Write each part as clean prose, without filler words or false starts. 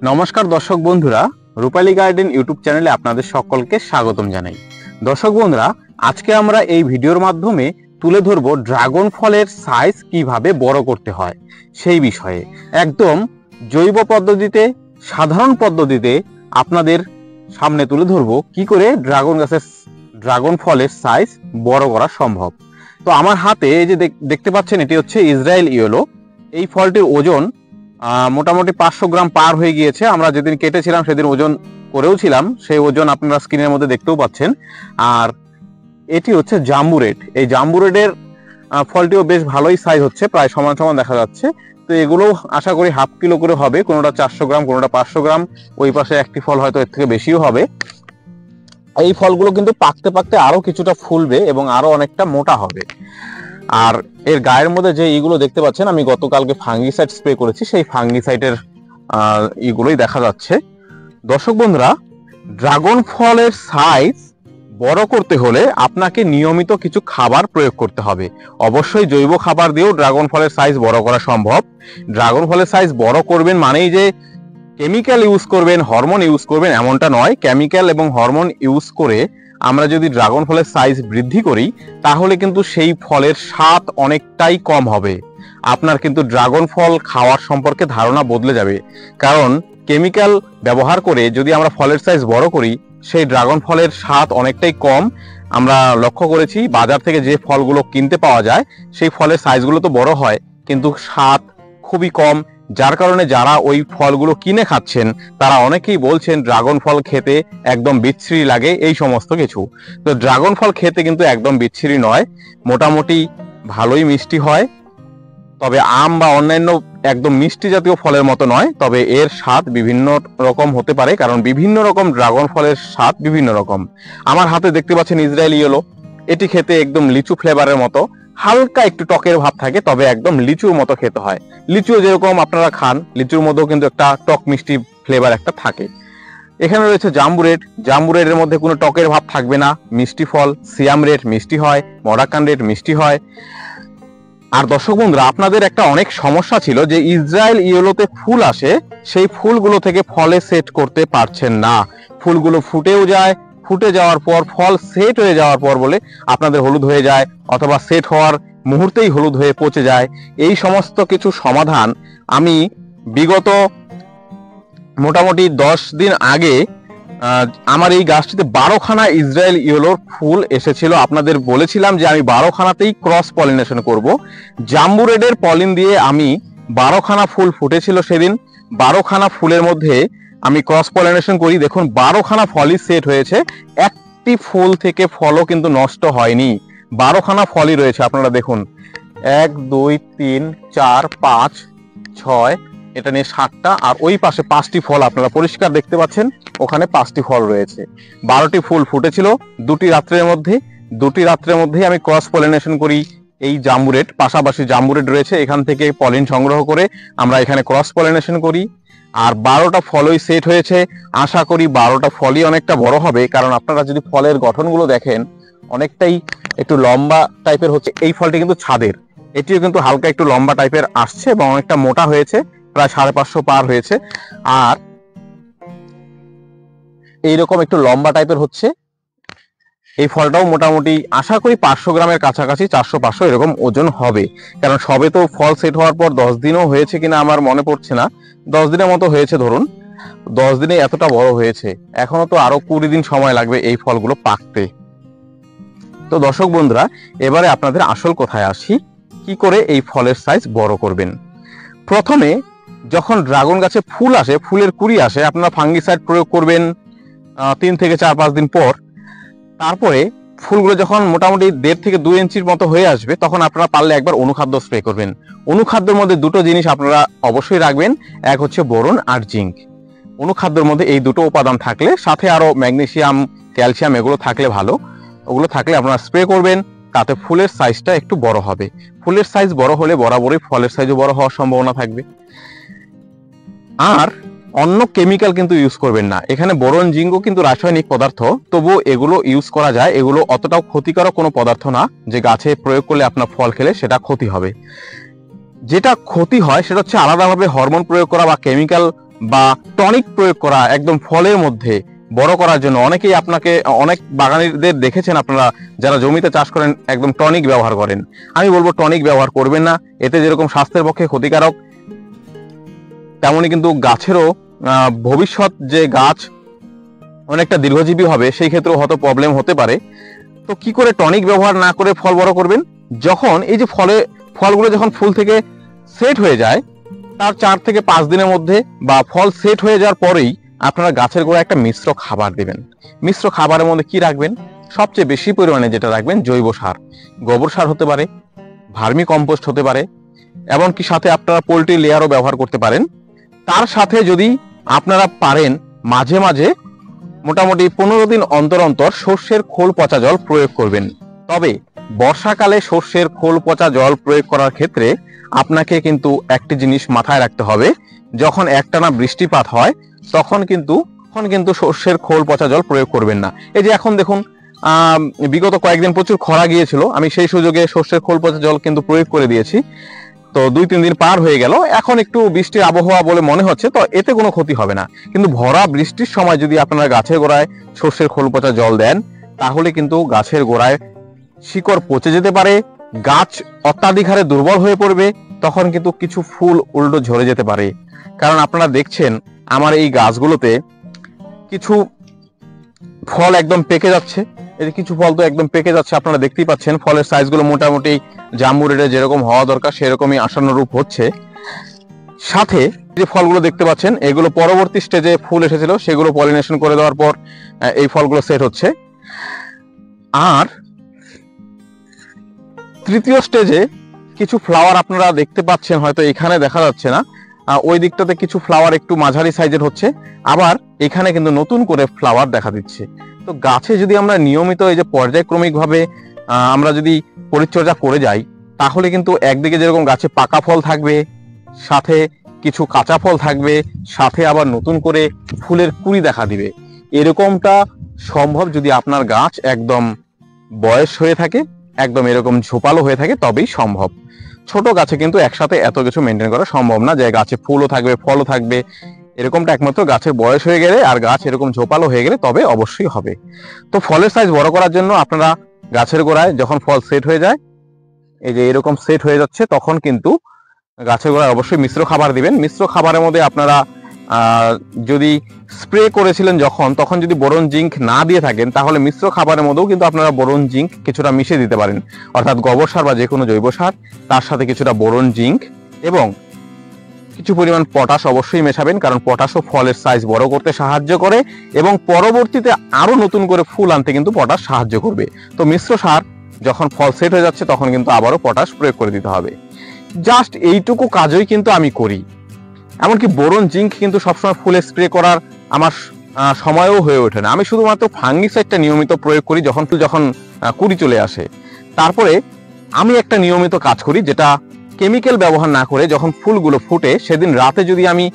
নমস্কার দর্শক বন্ধুরা, রূপালী গার্ডেন ইউটিউব চ্যানেলে আপনাদের সকলকে স্বাগতম জানাই। দর্শক বন্ধুরা, আজকে আমরা এই ভিডিওর মাধ্যমে তুলে ধরব ড্রাগন ফলের সাইজ কিভাবে বড় করতে হয় সেই বিষয়ে। একদম জৈব পদ্ধতিতে, সাধারণ পদ্ধতিতে আপনাদের সামনে তুলে ধরব কি করে ড্রাগন ফলের সাইজ বড় করা সম্ভব। তো আমার হাতে এই যে দেখতে পাচ্ছেন, এটি হচ্ছে ইসরায়েল ইয়েলো। এই ফলটির ওজন মোটামুটি 500 গ্রাম পার হয়ে গিয়েছে। আমরা যেদিন কেটেছিলাম সেদিন ওজন করেও ছিলাম, সেই ওজন আপনারা স্ক্রিনের মধ্যে দেখতেও পাচ্ছেন। আর এটি হচ্ছে জাম্বু রেড। এই জাম্বু রেডের ফলটিও বেশ ভালোই সাইজ হচ্ছে, প্রায় সমান সমান দেখা যাচ্ছে। তো এগুলো আশা করি হাফ কিলো করে হবে, কোনোটা 400 গ্রাম, কোনোটা 500 গ্রাম। ওই পাশে একটি ফল হয়তো এর থেকে বেশিও হবে। এই ফলগুলো কিন্তু পাকতে পাকতে আরো কিছুটা ফুলবে এবং আরো অনেকটা মোটা হবে। আর এর গায়ের মধ্যে যে ইগুলো দেখতে পাচ্ছেন, আমি গতকালকে ফাঙ্গিসাইড স্প্রে করেছি, সেই ফাঙ্গিসাইডের ইগুলোই দেখা যাচ্ছে। দর্শক বন্ধুরা, ড্রাগন ফলের সাইজ বড় করতে হলে আপনাকে নিয়মিত কিছু খাবার প্রয়োগ করতে হবে। অবশ্যই জৈব খাবার দিয়েও ড্রাগন ফলের সাইজ বড় করা সম্ভব। ড্রাগন ফলের সাইজ বড় করবেন মানেই যে কেমিক্যাল ইউজ করবেন, হরমোন ইউজ করবেন এমনটা নয়। কেমিক্যাল এবং হরমোন ইউজ করে আমরা যদি ড্রাগন ফলের সাইজ বৃদ্ধি করি, তাহলে কিন্তু সেই ফলের স্বাদ অনেকটাই কম হবে। আপনার কিন্তু ড্রাগন ফল খাওয়ার সম্পর্কে ধারণা বদলে যাবে। কারণ কেমিক্যাল ব্যবহার করে যদি আমরা ফলের সাইজ বড় করি, সেই ড্রাগন ফলের স্বাদ অনেকটাই কম। আমরা লক্ষ্য করেছি বাজার থেকে যে ফলগুলো কিনতে পাওয়া যায়, সেই ফলের সাইজগুলো তো বড় হয় কিন্তু স্বাদ খুবই কম। যার কারণে যারা ওই ফলগুলো কিনে খাচ্ছেন তারা অনেকেই বলছেন ড্রাগন ফল খেতে একদম বিচ্ছিরি লাগে, এই সমস্ত কিছু। তো ড্রাগন ফল খেতে কিন্তু একদম বিচ্ছিরি নয়, মোটামুটি ভালোই মিষ্টি হয়। তবে আম বা অন্যান্য একদম মিষ্টি জাতীয় ফলের মতো নয়, তবে এর স্বাদ বিভিন্ন রকম হতে পারে, কারণ বিভিন্ন রকম ড্রাগন ফলের স্বাদ বিভিন্ন রকম। আমার হাতে দেখতে পাচ্ছেন ইসরায়েল ইয়েলো। এটি খেতে একদম লিচু ফ্লেভারের মতো, হালকা একটু টকের ভাব থাকে, তবে একদম লিচুর মতো খেতে হয়। লিচু যেরকম আপনারা খান, লিচুর মধ্যেও কিন্তু একটা টক মিষ্টি ফ্লেভার একটা থাকে। এখানে রয়েছে জাম্বু রেড। জাম্বু রেডের মধ্যে কোনো টকের ভাব থাকবে না, মিষ্টি ফল। সিয়াম রেড মিষ্টি হয়, মরাক্কান রেড মিষ্টি হয়। আর দর্শক বন্ধুরা, আপনাদের একটা অনেক সমস্যা ছিল যে ইসরায়েল ইয়েলোতে ফুল আসে, সেই ফুলগুলো থেকে ফলে সেট করতে পারছেন না। ফুলগুলো ফুটেও যায়, ফুটে যাওয়ার পর ফল সেট হয়ে যাওয়ার পর বলে আপনাদের হলুদ হয়ে যায়, অথবা সেট হওয়ার মুহূর্তেই হলুদ হয়ে পচে যায়। এই সমস্ত কিছু সমাধান আমি বিগত মোটামুটি 10 দিন আগে আমার এই গাছটিতে 12খানা ইসরায়েল ইয়েলোর ফুল এসেছিল। আপনাদের বলেছিলাম যে আমি 12খানাতেই ক্রস পলিনেশন করব। জাম্বু রেডের পলিন দিয়ে আমি 12খানা ফুল ফুটেছিল সেদিন। 12খানা ফুলের মধ্যে আমি ক্রস পলিনেশন করি। দেখুন 12খানা ফলই সেট হয়েছে, একটি ফুল থেকে ফলও কিন্তু নষ্ট হয়নি। 12খানা ফলই রয়েছে, আপনারা দেখুন 1 2 3 4 5 6, এটা নিয়ে 7টা। আর ওই পাশে 5টি ফল আপনারা পরিষ্কার দেখতে পাচ্ছেন, ওখানে 5টি ফল রয়েছে। 12টি ফুল ফুটেছিল 2টি রাত্রের মধ্যে। 2টি রাত্রের মধ্যেই আমি ক্রস পলিনেশন করি এই জাম্বু রেড। পাশাপাশি জাম্বু রেড রয়েছে, এখান থেকে পলিন সংগ্রহ করে আমরা এখানে ক্রস পলিনেশন করি। আর 12টা ফলই সেট হয়েছে। আশা করি 12টা ফলই অনেকটা বড় হবে, কারণ আপনারা যদি ফলের গঠনগুলো দেখেন অনেকটাই একটু লম্বা টাইপের হচ্ছে। এই ফলটি কিন্তু ছাদের, এটিও কিন্তু হালকা একটু লম্বা টাইপের আসছে এবং অনেকটা মোটা হয়েছে, প্রায় 550 পার হয়েছে। আর এইরকম একটু লম্বা টাইপের হচ্ছে। এই ফলটাও মোটামুটি আশা করি 500 গ্রামের কাছাকাছি, 400-500 এরকম ওজন হবে। কারণ সবে তো ফল সেট হওয়ার পর 10 দিনও হয়েছে কিনা আমার মনে পড়ছে না, 10 দিনের মতো হয়েছে ধরুন। 10 দিনে এতটা বড় হয়েছে, এখনো তো আরো 20 দিন সময় লাগবে এই ফলগুলো পাকতে। তো দর্শক বন্ধুরা, এবারে আপনাদের আসল কথায় আসি, কি করে এই ফলের সাইজ বড় করবেন। প্রথমে যখন ড্রাগন গাছে ফুল আসে, ফুলের কুড়ি আসে, আপনারা ফাঙ্গিসাইড প্রয়োগ করবেন 3 থেকে 4-5 দিন পর। তারপরে ফুলগুলো যখন মোটামুটি 1.5 থেকে 2 ইঞ্চির মতো হয়ে আসবে, তখন আপনারা পারলে একবার অনুখাদ্য স্প্রে করবেন। অনুখাদ্যের মধ্যে দুটো জিনিস আপনারা অবশ্যই রাখবেন, এক হচ্ছে বোরন আর জিঙ্ক। অনুখাদ্যের মধ্যে এই দুটো উপাদান থাকলে, সাথে আরো ম্যাগনেসিয়াম, ক্যালসিয়াম এগুলো থাকলে ভালো। ওগুলো থাকলে আপনারা স্প্রে করবেন, তাতে ফুলের সাইজটা একটু বড় হবে। ফুলের সাইজ বড় হলে বরাবরই ফলের সাইজও বড় হওয়ার সম্ভাবনা থাকবে। আর অন্য কেমিক্যাল কিন্তু ইউজ করবেন না। এখানে বোরন জিঙ্কও কিন্তু রাসায়নিক পদার্থ, তবুও এগুলো ইউজ করা যায়। এগুলো অতটাও ক্ষতিকারক কোনো পদার্থ না যে গাছে প্রয়োগ করলে আপনার ফল খেলে সেটা ক্ষতি হবে। যেটা ক্ষতি হয় সেটা হচ্ছে আলাদাভাবে হরমোন প্রয়োগ করা বা কেমিক্যাল বা টনিক প্রয়োগ করা একদম ফলের মধ্যে বড় করার জন্য অনেক বাগানীদের দেখেছেন আপনারা যারা জমিতে চাষ করেন একদম টনিক ব্যবহার করেন। আমি বলবো টনিক ব্যবহার করবেন না। এতে যেরকম স্বাস্থ্যের পক্ষে ক্ষতিকারক, তেমনই কিন্তু গাছেরও ভবিষ্যৎ যে গাছ অনেকটা দীর্ঘজীবী হবে সেই ক্ষেত্রেও হয়তো প্রবলেম হতে পারে। তো কি করে টনিক ব্যবহার না করে ফল বড় করবেন? যখন এই যে ফলগুলো যখন ফুল থেকে সেট হয়ে যায় তার 4 থেকে 5 দিনের মধ্যে বা ফল সেট হয়ে যাওয়ার পরেই আপনারা গাছের গোড়ায় একটা মিশ্র খাবার দেবেন। মিশ্র খাবারের মধ্যে কি রাখবেন? সবচেয়ে বেশি পরিমাণে যেটা রাখবেন জৈব সার, গোবর সার হতে পারে, ভার্মি কম্পোস্ট হতে পারে, এমনকি সাথে আপনারা পোল্ট্রি লেয়ারও ব্যবহার করতে পারেন। তার সাথে যদি আপনারা পারেন মাঝে মাঝে মোটামুটি 15 দিন অন্তর অন্তর সর্ষের খোল পচা জল প্রয়োগ করবেন। তবে বর্ষাকালে সর্ষের খোল পচা জল প্রয়োগ করার ক্ষেত্রে আপনাকে কিন্তু একটি জিনিস মাথায় রাখতে হবে, যখন একটানা বৃষ্টিপাত হয় তখন কিন্তু সর্ষের খোল পচা জল প্রয়োগ করবেন না। এই যে এখন দেখুন বিগত কয়েকদিন প্রচুর খরা গিয়েছিল, আমি সেই সুযোগে সর্ষের খোল পচা জল কিন্তু প্রয়োগ করে দিয়েছি। তো 2-3 দিন পার হয়ে গেল, এখন একটু বৃষ্টির আবহাওয়া বলে মনে হচ্ছে, তো এতে কোনো ক্ষতি হবে না। কিন্তু ভরা বৃষ্টির সময় যদি আপনারা গাছের গোড়ায় সর্ষের খোল পচা জল দেন তাহলে কিন্তু গাছের গোড়ায় শিকড় পচে যেতে পারে, গাছ অত্যাধিক হারে দুর্বল হয়ে পড়বে, তখন কিন্তু কিছু ফুল উল্টো ঝরে যেতে পারে। কারণ আপনারা দেখছেন আমার এই গাছগুলোতে কিছু ফল একদম পেকে যাচ্ছে, এই কিছু ফল তো একদম পেকে যাচ্ছে, আপনারা দেখতেই পাচ্ছেন ফলের সাইজগুলো মোটামুটি জাম্বু রেটে যেরকম হওয়া দরকার সেরকমই আশানুরূপ হচ্ছে। সাথে যে ফলগুলো দেখতে পাচ্ছেন এগুলো পরবর্তী স্টেজে ফুল এসেছিল, সেগুলো পলিনেশন করে দেওয়ার পর এই ফলগুলো সেট হচ্ছে। আর তৃতীয় স্টেজে কিছু ফ্লাওয়ার আপনারা দেখতে পাচ্ছেন, হয়তো এখানে দেখা যাচ্ছে না, ওই দিকটাতে কিছু ফ্লাওয়ার একটু মাঝারি সাইজের হচ্ছে, আবার এখানে কিন্তু নতুন করে ফ্লাওয়ার দেখা দিচ্ছে। তো গাছে যদি আমরা নিয়মিত এই যে পর্যায়ক্রমিকভাবে আমরা যদি পরিচর্যা করে যাই তাহলে কিন্তু একদিকে যেরকম গাছে পাকা ফল থাকবে, সাথে কিছু কাঁচা ফল থাকবে, সাথে আবার নতুন করে ফুলের কুঁড়ি দেখা দিবে। এরকমটা সম্ভব যদি আপনার গাছ একদম বয়স হয়ে থাকে, একদম এরকম ঝোপালো হয়ে থাকে, তবেই সম্ভব। ছোট গাছে কিন্তু একসাথে এত কিছু মেনটেন করা সম্ভব না, যে গাছে ফুলও থাকবে ফলও থাকবে। এরকমটা একমাত্র গাছের বয়স হয়ে গেলে আর গাছ এরকম ঝোপালো হয়ে গেলে তবে অবশ্যই হবে। তো ফলের সাইজ বড় করার জন্য আপনারা গাছের গোড়ায় যখন ফল সেট হয়ে যায়, এই যে এরকম সেট হয়ে যাচ্ছে, তখন কিন্তু গাছের গোড়ায় অবশ্যই মিশ্র খাবার দিবেন। মিশ্র খাবারের মধ্যে আপনারা যদি স্প্রে করেছিলেন তখন যদি বোরন জিঙ্ক না দিয়ে থাকেন তাহলে মিশ্র খাবারের মধ্যেও কিন্তু আপনারা বোরন জিঙ্ক কিছুটা মিশিয়ে দিতে পারেন, অর্থাৎ গোবর সার বা যে কোনো জৈব সার, তার সাথে কিছুটা বোরন জিঙ্ক এবং কিছু পরিমাণ পটাশ অবশ্যই মেশাবেন, কারণ পটাশও ফলের সাইজ বড় করতে সাহায্য করে এবং পরবর্তীতে আরো নতুন করে ফুল আনতে কিন্তু পটাশ সাহায্য করবে। তো মিশ্র সার যখন ফল সেট হয়ে যাচ্ছে তখন কিন্তু আবারও পটাশ প্রয়োগ করে দিতে হবে। জাস্ট এইটুকু কাজই কিন্তু আমি করি। এমনকি বোরন জিঙ্ক কিন্তু সবসময় ফুলে স্প্রে করার আমার সময়ও হয়ে ওঠে না। আমি শুধুমাত্র ফাঙ্গিসাইডটা নিয়মিত প্রয়োগ করি যখন কুড়ি চলে আসে। তারপরে আমি একটা নিয়মিত কাজ করি, যেটা কেমিক্যাল ব্যবহার না করে যখন ফুলগুলো ফুটে সেদিন রাতে যদি আমি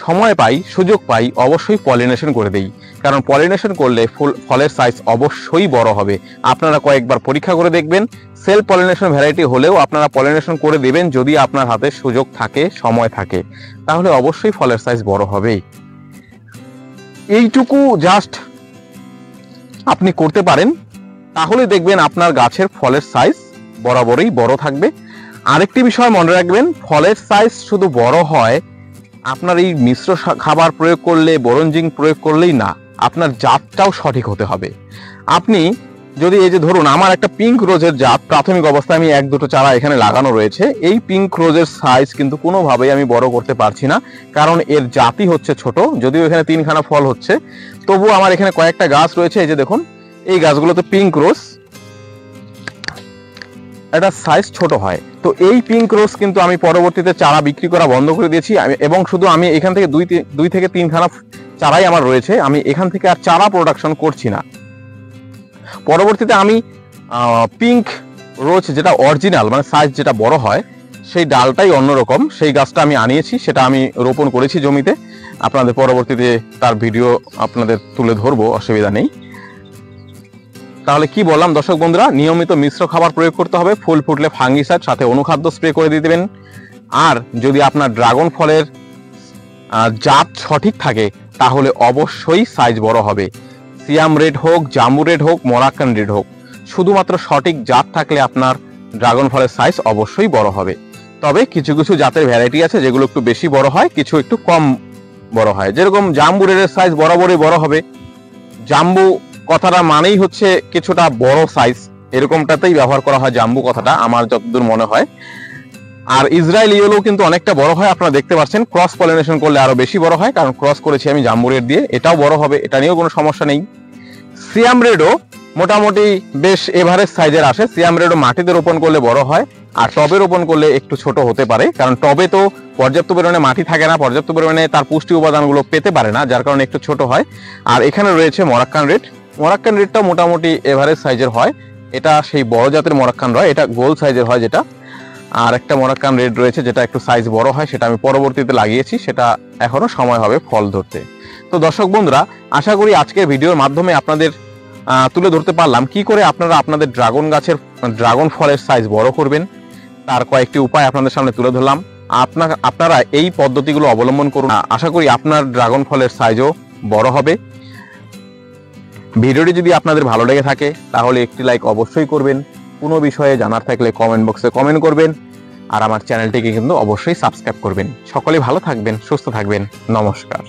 সময় পাই, সুযোগ পাই, অবশ্যই পলিনেশন করে দেই। কারণ পলিনেশন করলে ফলের সাইজ অবশ্যই বড় হবে। আপনারা কয়েকবার পরীক্ষা করে দেখবেন, সেলফ পলিনেশন ভ্যারাইটি হলেও আপনারা পলিনেশন করে দেবেন যদি আপনার হাতে সুযোগ থাকে, সময় থাকে, তাহলে অবশ্যই ফলের সাইজ বড় হবেই। এইটুকু জাস্ট আপনি করতে পারেন, তাহলে দেখবেন আপনার গাছের ফলের সাইজ বরাবরই বড় থাকবে। আরেকটি বিষয় মনে রাখবেন, ফলের সাইজ শুধু বড় হয় আপনার এই মিশ্র খাবার প্রয়োগ করলে, বোরন জিঙ্ক প্রয়োগ করলেই না, আপনার জাতটাও সঠিক হতে হবে। আপনি যদি এই যে ধরুন আমার একটা পিঙ্ক রোজের জাত প্রাথমিক অবস্থায় আমি 1-2টো চারা এখানে লাগানো রয়েছে, এই পিঙ্ক রোজের সাইজ কিন্তু কোনোভাবেই আমি বড় করতে পারছি না, কারণ এর জাতই হচ্ছে ছোট। যদিও এখানে 3খানা ফল হচ্ছে, তবুও আমার এখানে কয়েকটা গাছ রয়েছে, এই যে দেখুন এই গাছগুলোতে পিঙ্ক রোজ, এটা সাইজ ছোট হয়। তো এই পিঙ্ক রোজ কিন্তু আমি পরবর্তীতে চারা বিক্রি করা বন্ধ করে দিয়েছি, এবং শুধু আমি এখান থেকে 2 থেকে 3খানা চারাই আমার রয়েছে, আমি এখান থেকে আর চারা প্রোডাকশন করছি না। পরবর্তীতে আমি পিঙ্ক রোজ যেটা অরিজিনাল, মানে সাইজ যেটা বড় হয়, সেই ডালটাই অন্যরকম, সেই গাছটা আমি আনিয়েছি, সেটা আমি রোপণ করেছি জমিতে। আপনাদের পরবর্তীতে তার ভিডিও আপনাদের তুলে ধরবো, অসুবিধা নেই। তাহলে কি বললাম দর্শক বন্ধুরা, নিয়মিত মিশ্র খাবার প্রয়োগ করতে হবে, ফুল ফুটলে ফাঙ্গিসাইড সাথে অনুখাদ্য স্প্রে করে দিয়ে দেবেন। আর যদি আপনার ড্রাগন ফলের জাত সঠিক থাকে তাহলে অবশ্যই সাইজ বড় হবে। সিয়াম রেড হোক, জাম্বু রেড হোক, মরাক্কান রেড হোক, শুধুমাত্র সঠিক জাত থাকলে আপনার ড্রাগন ফলের সাইজ অবশ্যই বড় হবে। তবে কিছু কিছু জাতের ভ্যারাইটি আছে যেগুলো একটু বেশি বড় হয়, কিছু একটু কম বড় হয়। যেরকম জাম্বু রেডের সাইজ বরাবরই বড় হবে। জাম্বু কথাটা মানেই হচ্ছে কিছুটা বড় সাইজ, এরকমটাতেই ব্যবহার করা হয় জাম্বু কথাটা, আমার যতদূর মনে হয়। আর ইসরায়েল ইয়েলো কিন্তু অনেকটা বড় হয়, আপনারা দেখতে পাচ্ছেন। ক্রস পলিনেশন করলে আরো বেশি বড় হয়, কারণ ক্রস করেছি আমি জাম্বু রেড দিয়ে, এটাও বড় হবে, এটা নিয়েও কোনো সমস্যা নেই। সিয়াম রেডও মোটামুটি বেশ এভারেজ সাইজের আসে। সিয়াম রেডও মাটিতে রোপণ করলে বড় হয়, আর টবে রোপণ করলে একটু ছোট হতে পারে, কারণ টবে তো পর্যাপ্ত পরিমাণে মাটি থাকে না, পর্যাপ্ত পরিমাণে তার পুষ্টি উপাদানগুলো পেতে পারে না, যার কারণে একটু ছোট হয়। আর এখানে রয়েছে মরাক্কান রেড। মরাক্কান রেডটাও মোটামুটি এভারেজ সাইজের হয়, এটা সেই বড় জাতের মরাক্কান রয়, এটা গোল সাইজের হয় যেটা। আর একটা মরাক্কান রেড রয়েছে যেটা একটু সাইজ বড় হয়, সেটা আমি পরবর্তীতে লাগিয়েছি, সেটা এখনো সময় হবে ফল ধরতে। তো দর্শক বন্ধুরা, আশা করি আজকের ভিডিওর মাধ্যমে আপনাদের তুলে ধরতে পারলাম কি করে আপনারা আপনাদের ড্রাগন ফলের সাইজ বড় করবেন, তার কয়েকটি উপায় আপনাদের সামনে তুলে ধরলাম। আপনারা এই পদ্ধতিগুলো অবলম্বন করুন, আশা করি আপনার ড্রাগন ফলের সাইজও বড় হবে। ভিডিওটি যদি আপনাদের ভালো লেগে থাকে তাহলে একটি লাইক অবশ্যই করবেন। কোনো বিষয়ে জানার থাকলে কমেন্ট বক্সে কমেন্ট করবেন, আর আমার চ্যানেলটিকে কিন্তু অবশ্যই সাবস্ক্রাইব করবেন। সকলে ভালো থাকবেন, সুস্থ থাকবেন, নমস্কার।